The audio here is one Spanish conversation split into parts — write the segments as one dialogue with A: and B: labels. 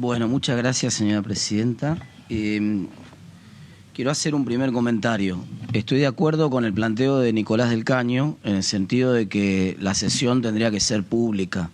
A: Bueno, muchas gracias, señora presidenta. Quiero hacer un primer comentario. Estoy de acuerdo con el planteo de Nicolás del Caño en el sentido de que la sesión tendría que ser pública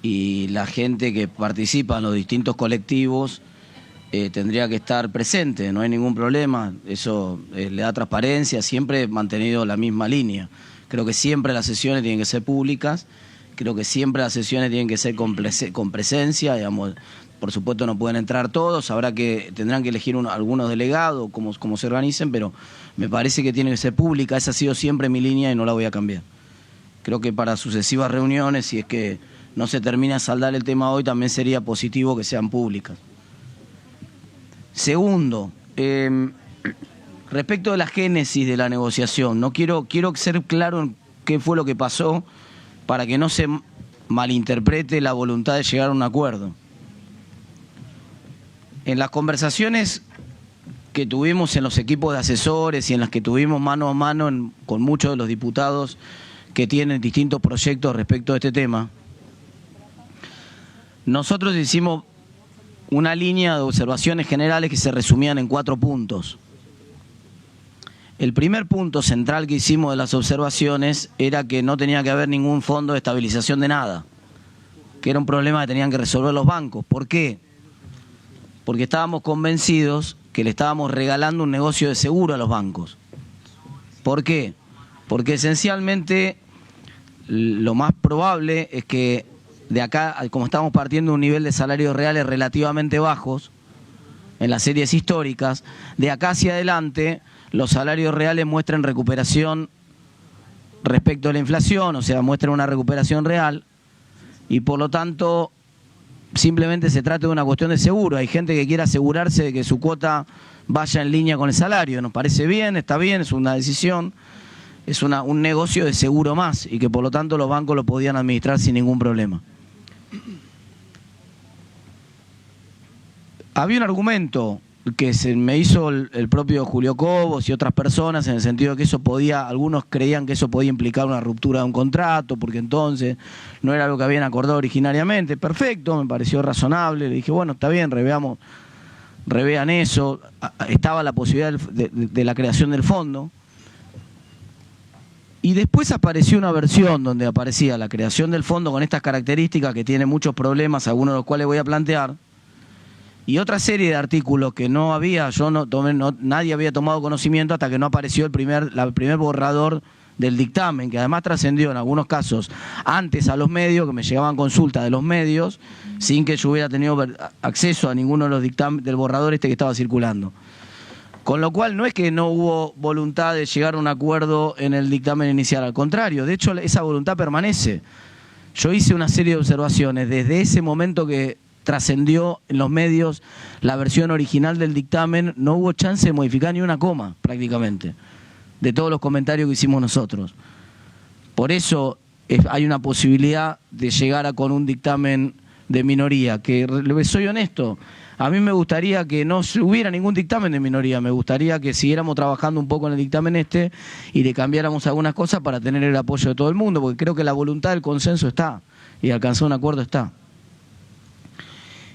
A: y la gente que participa en los distintos colectivos tendría que estar presente, no hay ningún problema. Eso le da transparencia, siempre he mantenido la misma línea. Creo que siempre las sesiones tienen que ser públicas, creo que siempre las sesiones tienen que ser con presencia, digamos. Por supuesto no pueden entrar todos, tendrán que elegir algunos delegados, como se organicen, pero me parece que tiene que ser pública. Esa ha sido siempre mi línea y no la voy a cambiar. Creo que para sucesivas reuniones, si es que no se termina de saldar el tema hoy, también sería positivo que sean públicas. Segundo, respecto de la génesis de la negociación, quiero ser claro en qué fue lo que pasó para que no se malinterprete la voluntad de llegar a un acuerdo. En las conversaciones que tuvimos en los equipos de asesores y en las que tuvimos mano a mano con muchos de los diputados que tienen distintos proyectos respecto a este tema, nosotros hicimos una línea de observaciones generales que se resumían en 4 puntos. El primer punto central que hicimos de las observaciones era que no tenía que haber ningún fondo de estabilización de nada, que era un problema que tenían que resolver los bancos. ¿Por qué? Porque estábamos convencidos que le estábamos regalando un negocio de seguro a los bancos. ¿Por qué? Porque esencialmente lo más probable es que de acá, como estamos partiendo de un nivel de salarios reales relativamente bajos, en las series históricas, de acá hacia adelante los salarios reales muestran recuperación respecto a la inflación, o sea, muestran una recuperación real, y por lo tanto simplemente se trata de una cuestión de seguro. Hay gente que quiere asegurarse de que su cuota vaya en línea con el salario. Nos parece bien, está bien, es una decisión, es un negocio de seguro más y que por lo tanto los bancos lo podían administrar sin ningún problema. Había un argumento que se me hizo el propio Julio Cobos y otras personas en el sentido de que eso podía, algunos creían que eso podía implicar una ruptura de un contrato, porque entonces no era lo que habían acordado originariamente. Perfecto, me pareció razonable, le dije, bueno, está bien, revean eso. Estaba la posibilidad de la creación del fondo. Y después apareció una versión donde aparecía la creación del fondo con estas características que tiene muchos problemas, algunos de los cuales voy a plantear, y otra serie de artículos que no había, nadie había tomado conocimiento hasta que no apareció el primer borrador del dictamen, que además trascendió en algunos casos antes a los medios, que me llegaban consultas de los medios, sin que yo hubiera tenido acceso a ninguno de los dictámenes del borrador que estaba circulando. Con lo cual no es que no hubo voluntad de llegar a un acuerdo en el dictamen inicial, al contrario, de hecho esa voluntad permanece. Yo hice una serie de observaciones desde ese momento que trascendió en los medios la versión original del dictamen, no hubo chance de modificar ni una coma prácticamente de todos los comentarios que hicimos nosotros. Por eso hay una posibilidad de llegar con un dictamen de minoría, que soy honesto, a mí me gustaría que no hubiera ningún dictamen de minoría, me gustaría que siguiéramos trabajando un poco en el dictamen y le cambiáramos algunas cosas para tener el apoyo de todo el mundo, porque creo que la voluntad del consenso está y alcanzar un acuerdo está.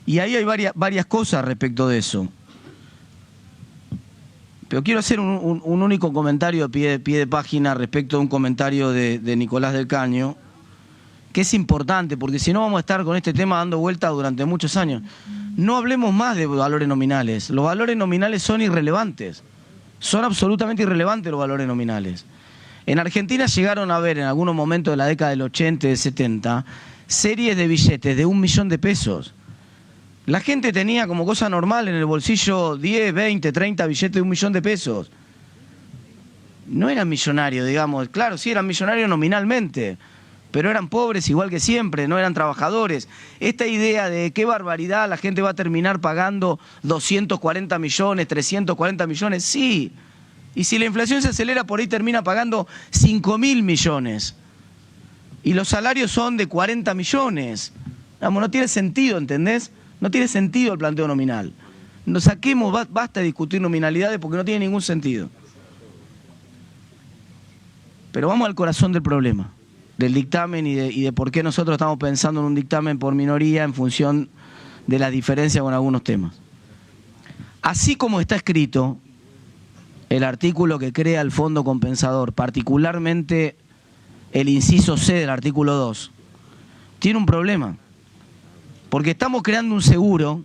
A: Y ahí hay varias cosas respecto de eso. Pero quiero hacer un único comentario a pie de página respecto a un comentario de Nicolás del Caño, que es importante, porque si no vamos a estar con este tema dando vueltas durante muchos años. No hablemos más de valores nominales. Los valores nominales son irrelevantes. Son absolutamente irrelevantes los valores nominales. En Argentina llegaron a ver en algunos momentos de la década del 80 y del 70 series de billetes de 1 millón de pesos. La gente tenía como cosa normal en el bolsillo 10, 20, 30 billetes de 1 millón de pesos. No eran millonarios, digamos. Claro, sí eran millonarios nominalmente, pero eran pobres igual que siempre, no eran trabajadores. Esta idea de qué barbaridad, la gente va a terminar pagando 240 millones, 340 millones, sí. Y si la inflación se acelera, por ahí termina pagando 5.000 millones. Y los salarios son de 40 millones. Vamos, no tiene sentido, ¿entendés? No tiene sentido el planteo nominal. Nos saquemos, basta de discutir nominalidades porque no tiene ningún sentido. Pero vamos al corazón del problema, del dictamen y de por qué nosotros estamos pensando en un dictamen por minoría en función de la diferencia con algunos temas. Así como está escrito el artículo que crea el fondo compensador, particularmente el inciso C del artículo 2, tiene un problema. Porque estamos creando un seguro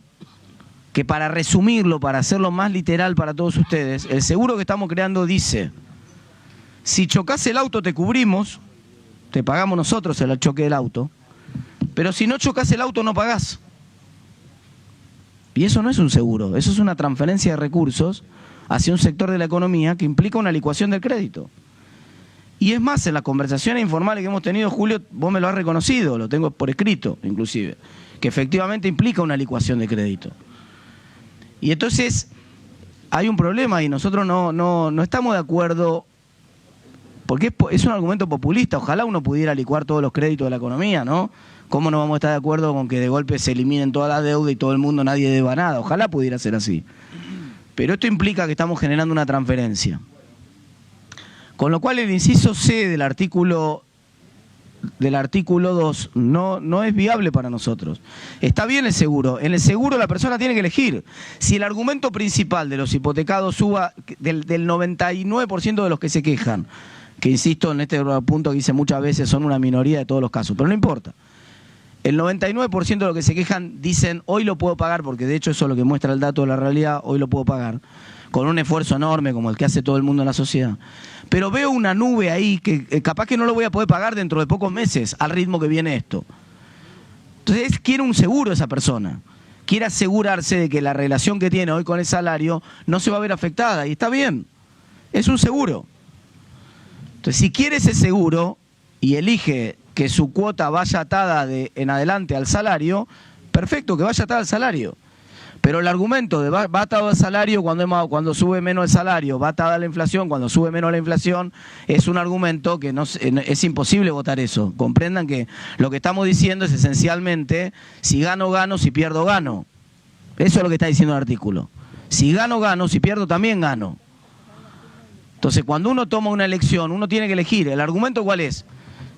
A: que, para resumirlo, para hacerlo más literal para todos ustedes, el seguro que estamos creando dice: si chocas el auto te cubrimos, te pagamos nosotros el choque del auto, pero si no chocas el auto no pagás. Y eso no es un seguro, eso es una transferencia de recursos hacia un sector de la economía que implica una licuación del crédito. Y es más, en las conversaciones informales que hemos tenido, Julio, vos me lo has reconocido, lo tengo por escrito inclusive, que efectivamente implica una licuación de crédito. Y entonces hay un problema y nosotros no estamos de acuerdo, porque es un argumento populista. Ojalá uno pudiera licuar todos los créditos de la economía, ¿no? ¿Cómo no vamos a estar de acuerdo con que de golpe se eliminen todas las deudas y todo el mundo, nadie deba nada? Ojalá pudiera ser así. Pero esto implica que estamos generando una transferencia. Con lo cual el inciso C del artículo 2 no es viable para nosotros. Está bien el seguro. En el seguro la persona tiene que elegir. Si el argumento principal de los hipotecados suba del 99% de los que se quejan, que insisto en este punto que hice muchas veces, son una minoría de todos los casos, pero no importa. El 99% de los que se quejan dicen: hoy lo puedo pagar, porque de hecho eso es lo que muestra el dato de la realidad, hoy lo puedo pagar, con un esfuerzo enorme como el que hace todo el mundo en la sociedad. Pero veo una nube ahí que capaz que no lo voy a poder pagar dentro de pocos meses al ritmo que viene esto. Entonces quiere un seguro esa persona. Quiere asegurarse de que la relación que tiene hoy con el salario no se va a ver afectada. Y está bien, es un seguro. Entonces, si quiere ese seguro y elige que su cuota vaya atada en adelante al salario, perfecto, que vaya atada al salario. Pero el argumento de va atado al salario cuando sube menos el salario, va atada a la inflación cuando sube menos la inflación, es un argumento que es imposible votar eso. Comprendan que lo que estamos diciendo es esencialmente: si gano, gano, si pierdo, gano. Eso es lo que está diciendo el artículo. Si gano, gano, si pierdo, también gano. Entonces, cuando uno toma una elección, uno tiene que elegir. ¿El argumento cuál es?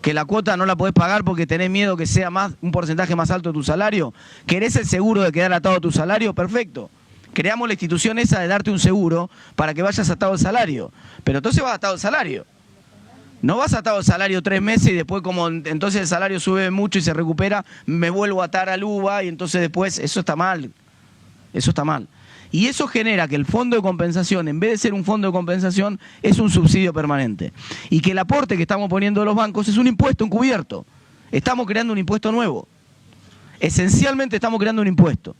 A: Que la cuota no la podés pagar porque tenés miedo que sea un porcentaje más alto de tu salario. ¿Querés el seguro de quedar atado a tu salario? Perfecto. Creamos la institución esa de darte un seguro para que vayas atado al salario. Pero entonces vas atado al salario. No vas atado al salario 3 meses y después, como entonces el salario sube mucho y se recupera, me vuelvo a atar al UVA y entonces después, eso está mal. Eso está mal. Y eso genera que el fondo de compensación, en vez de ser un fondo de compensación, es un subsidio permanente. Y que el aporte que estamos poniendo de los bancos es un impuesto encubierto. Estamos creando un impuesto nuevo. Esencialmente estamos creando un impuesto.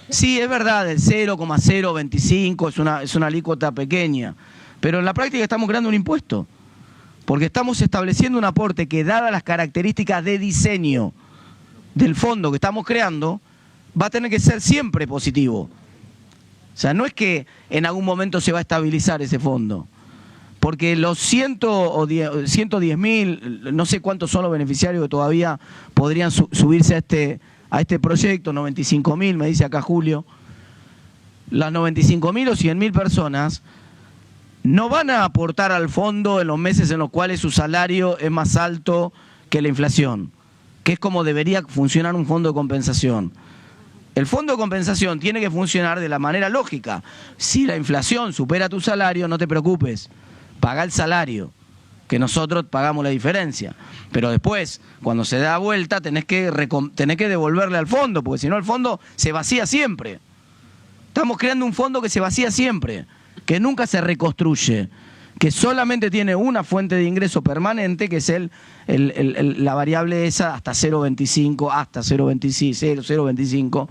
A: Sí, es verdad, el 0,025 es una alícuota pequeña, pero en la práctica estamos creando un impuesto. Porque estamos estableciendo un aporte que, dadas las características de diseño del fondo que estamos creando, va a tener que ser siempre positivo. O sea, no es que en algún momento se va a estabilizar ese fondo. Porque los 110.000, no sé cuántos son los beneficiarios que todavía podrían subirse a este proyecto, 95.000, me dice acá Julio. Las 95.000 o 100.000 personas no van a aportar al fondo en los meses en los cuales su salario es más alto que la inflación, que es como debería funcionar un fondo de compensación. El fondo de compensación tiene que funcionar de la manera lógica. Si la inflación supera tu salario, no te preocupes, paga el salario, que nosotros pagamos la diferencia. Pero después, cuando se da vuelta, tenés que devolverle al fondo, porque si no el fondo se vacía siempre. Estamos creando un fondo que se vacía siempre, que nunca se reconstruye, que solamente tiene una fuente de ingreso permanente, que es la variable esa hasta 0,25,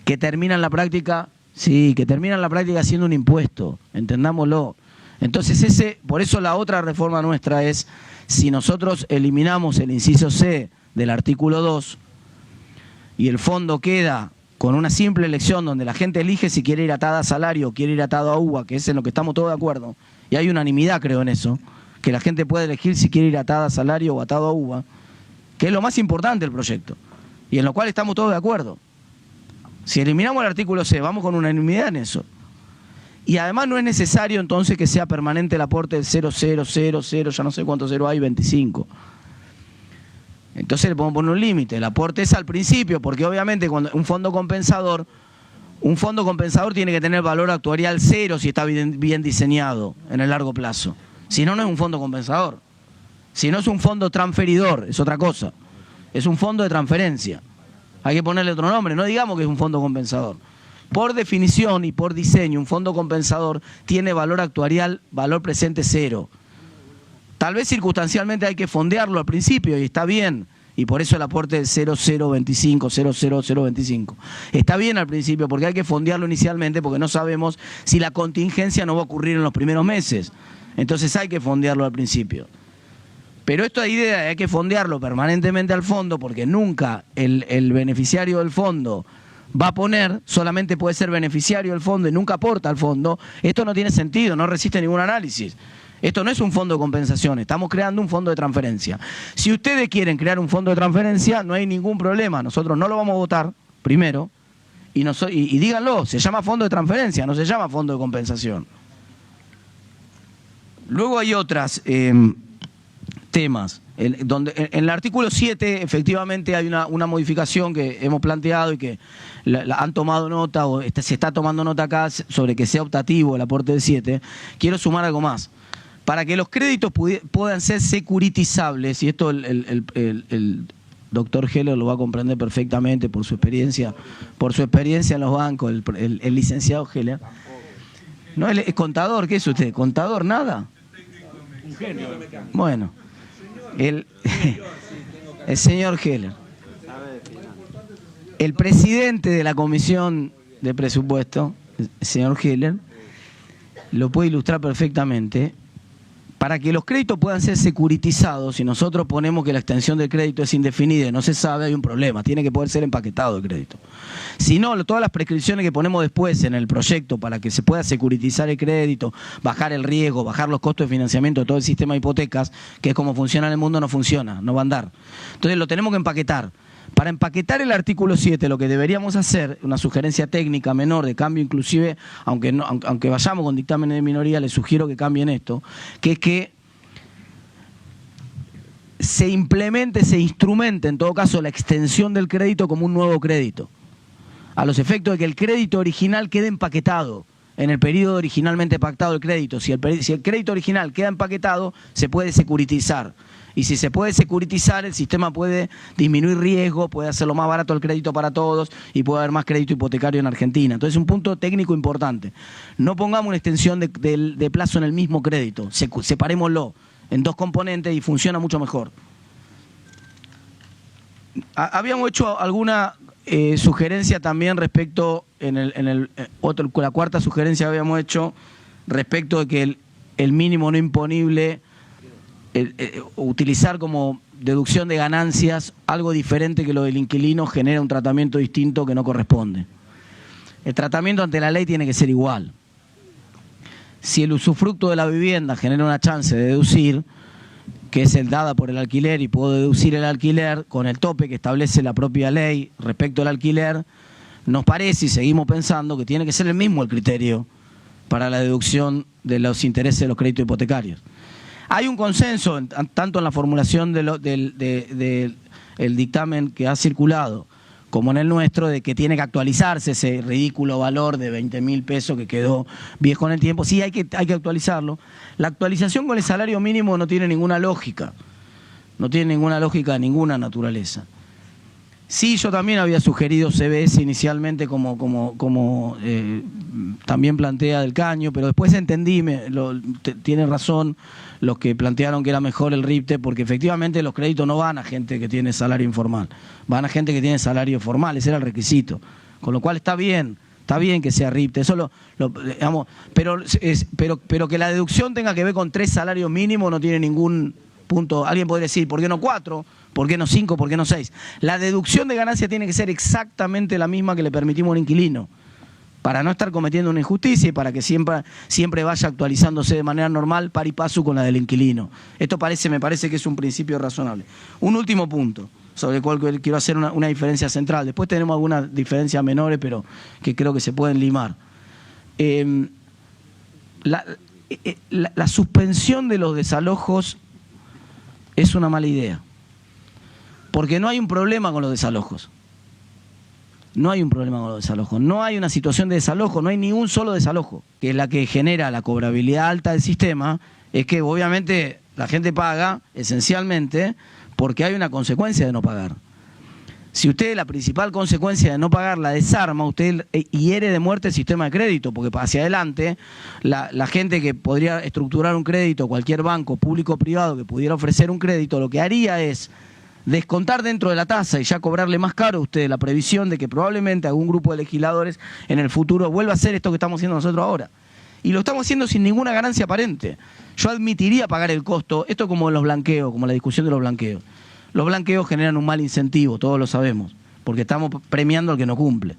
A: que termina en la práctica, siendo un impuesto, entendámoslo. Entonces por eso la otra reforma nuestra es: si nosotros eliminamos el inciso C del artículo 2 y el fondo queda con una simple elección donde la gente elige si quiere ir atada a salario o quiere ir atado a UVA, que es en lo que estamos todos de acuerdo, y hay unanimidad, creo, en eso, que la gente puede elegir si quiere ir atada a salario o atado a UVA, que es lo más importante del proyecto, y en lo cual estamos todos de acuerdo. Si eliminamos el artículo C, vamos con unanimidad en eso. Y además no es necesario entonces que sea permanente el aporte del 0,000, ya no sé cuánto cero hay, 25. Entonces le podemos poner un límite. El aporte es al principio, porque obviamente cuando un fondo compensador tiene que tener valor actuarial cero si está bien diseñado en el largo plazo. Si no, no es un fondo compensador. Si no, es un fondo transferidor, es otra cosa. Es un fondo de transferencia. Hay que ponerle otro nombre, no digamos que es un fondo compensador. Por definición y por diseño, un fondo compensador tiene valor actuarial, valor presente cero. Tal vez circunstancialmente hay que fondearlo al principio y está bien, y por eso el aporte es 0,025, 0,0025. Está bien al principio porque hay que fondearlo inicialmente porque no sabemos si la contingencia no va a ocurrir en los primeros meses. Entonces hay que fondearlo al principio. Pero esta idea de hay que fondearlo permanentemente al fondo porque nunca el beneficiario del fondo va a poner, solamente puede ser beneficiario del fondo y nunca aporta al fondo, esto no tiene sentido, no resiste ningún análisis. Esto no es un fondo de compensación, estamos creando un fondo de transferencia. Si ustedes quieren crear un fondo de transferencia, no hay ningún problema. Nosotros no lo vamos a votar, primero, y díganlo, se llama fondo de transferencia, no se llama fondo de compensación. Luego hay otros temas. En el artículo 7, efectivamente, hay una modificación que hemos planteado y que han tomado nota, o se está tomando nota acá, sobre que sea optativo el aporte del 7. Quiero sumar algo más. Para que los créditos puedan ser securitizables, y esto el doctor Heller lo va a comprender perfectamente por su experiencia en los bancos, el licenciado Heller. No, él es contador, ¿qué es usted? ¿Contador? ¿Nada? Un genio. Bueno, el señor Heller. El presidente de la Comisión de Presupuesto, el señor Heller, lo puede ilustrar perfectamente. Para que los créditos puedan ser securitizados, si nosotros ponemos que la extensión del crédito es indefinida y no se sabe, hay un problema. Tiene que poder ser empaquetado el crédito. Si no, todas las prescripciones que ponemos después en el proyecto para que se pueda securitizar el crédito, bajar el riesgo, bajar los costos de financiamiento de todo el sistema de hipotecas, que es como funciona en el mundo, no funciona, no va a andar. Entonces lo tenemos que empaquetar. Para empaquetar el artículo 7, lo que deberíamos hacer, una sugerencia técnica menor de cambio, inclusive, aunque vayamos con dictámenes de minoría, les sugiero que cambien esto, que es que se implemente, se instrumente, en todo caso, la extensión del crédito como un nuevo crédito, a los efectos de que el crédito original quede empaquetado en el periodo originalmente pactado del crédito. Si el crédito original queda empaquetado, se puede securitizar. Y si se puede securitizar, el sistema puede disminuir riesgo, puede hacerlo más barato el crédito para todos y puede haber más crédito hipotecario en Argentina. Entonces es un punto técnico importante. No pongamos una extensión de plazo en el mismo crédito, separémoslo en dos componentes y funciona mucho mejor. Habíamos hecho alguna sugerencia también respecto, la cuarta sugerencia que habíamos hecho respecto de que el mínimo no imponible, utilizar como deducción de ganancias algo diferente que lo del inquilino genera un tratamiento distinto que no corresponde. El tratamiento ante la ley tiene que ser igual. Si el usufructo de la vivienda genera una chance de deducir, que es el dada por el alquiler, y puedo deducir el alquiler con el tope que establece la propia ley respecto al alquiler, nos parece y seguimos pensando que tiene que ser el mismo el criterio para la deducción de los intereses de los créditos hipotecarios. Hay un consenso, tanto en la formulación del dictamen que ha circulado, como en el nuestro, de que tiene que actualizarse ese ridículo valor de 20.000 pesos que quedó viejo en el tiempo. Sí, hay que actualizarlo. La actualización con el salario mínimo no tiene ninguna lógica. No tiene ninguna lógica de ninguna naturaleza. Sí, yo también había sugerido CBS inicialmente como también plantea Del Caño, pero después entendí, tiene razón los que plantearon que era mejor el RIPTE, porque efectivamente los créditos no van a gente que tiene salario informal, van a gente que tiene salario formal, ese era el requisito. Con lo cual está bien que sea RIPTE, eso digamos, pero que la deducción tenga que ver con 3 salarios mínimos no tiene ningún punto. Alguien podría decir, ¿por qué no 4? ¿Por qué no 5? ¿Por qué no 6? La deducción de ganancia tiene que ser exactamente la misma que le permitimos a un inquilino, para no estar cometiendo una injusticia y para que siempre vaya actualizándose de manera normal, par y paso con la del inquilino. Esto me parece que es un principio razonable. Un último punto, sobre el cual quiero hacer una diferencia central. Después tenemos algunas diferencias menores, pero que creo que se pueden limar. La suspensión de los desalojos es una mala idea. Porque no hay un problema con los desalojos. No hay un problema con los desalojos. No hay una situación de desalojo, no hay ni un solo desalojo. Que es la que genera la cobrabilidad alta del sistema, es que obviamente la gente paga esencialmente porque hay una consecuencia de no pagar. Si usted la principal consecuencia de no pagar la desarma, usted hiere de muerte el sistema de crédito, porque hacia adelante la gente que podría estructurar un crédito, cualquier banco público o privado que pudiera ofrecer un crédito, lo que haría es descontar dentro de la tasa y ya cobrarle más caro a usted la previsión de que probablemente algún grupo de legisladores en el futuro vuelva a hacer esto que estamos haciendo nosotros ahora. Y lo estamos haciendo sin ninguna ganancia aparente. Yo admitiría pagar el costo, esto como los blanqueos, como la discusión de los blanqueos. Los blanqueos generan un mal incentivo, todos lo sabemos, porque estamos premiando al que no cumple.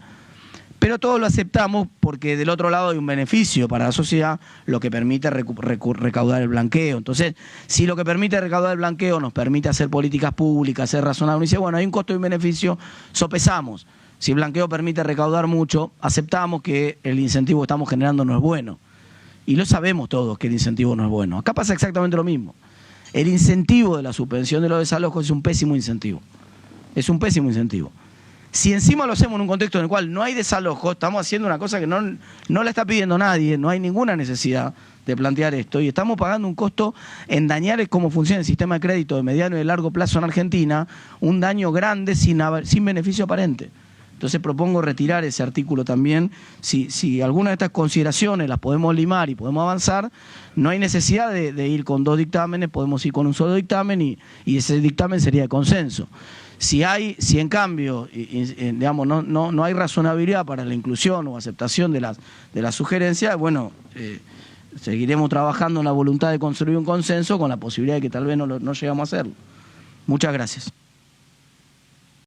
A: Pero todos lo aceptamos porque del otro lado hay un beneficio para la sociedad, lo que permite recaudar el blanqueo. Entonces, si lo que permite recaudar el blanqueo nos permite hacer políticas públicas, ser razonable, uno dice, bueno, hay un costo y un beneficio, sopesamos. Si el blanqueo permite recaudar mucho, aceptamos que el incentivo que estamos generando no es bueno. Y lo sabemos todos que el incentivo no es bueno. Acá pasa exactamente lo mismo. El incentivo de la suspensión de los desalojos es un pésimo incentivo. Es un pésimo incentivo. Si encima lo hacemos en un contexto en el cual no hay desalojo, estamos haciendo una cosa que no la está pidiendo nadie, no hay ninguna necesidad de plantear esto, y estamos pagando un costo en dañar cómo funciona el sistema de crédito de mediano y de largo plazo en Argentina, un daño grande sin beneficio aparente. Entonces propongo retirar ese artículo también. Si alguna de estas consideraciones las podemos limar y podemos avanzar, no hay necesidad de ir con 2 dictámenes, podemos ir con un solo dictamen y ese dictamen sería de consenso. Si en cambio digamos, no hay razonabilidad para la inclusión o aceptación de las sugerencias, bueno, seguiremos trabajando en la voluntad de construir un consenso con la posibilidad de que tal vez no llegamos a hacerlo. Muchas gracias.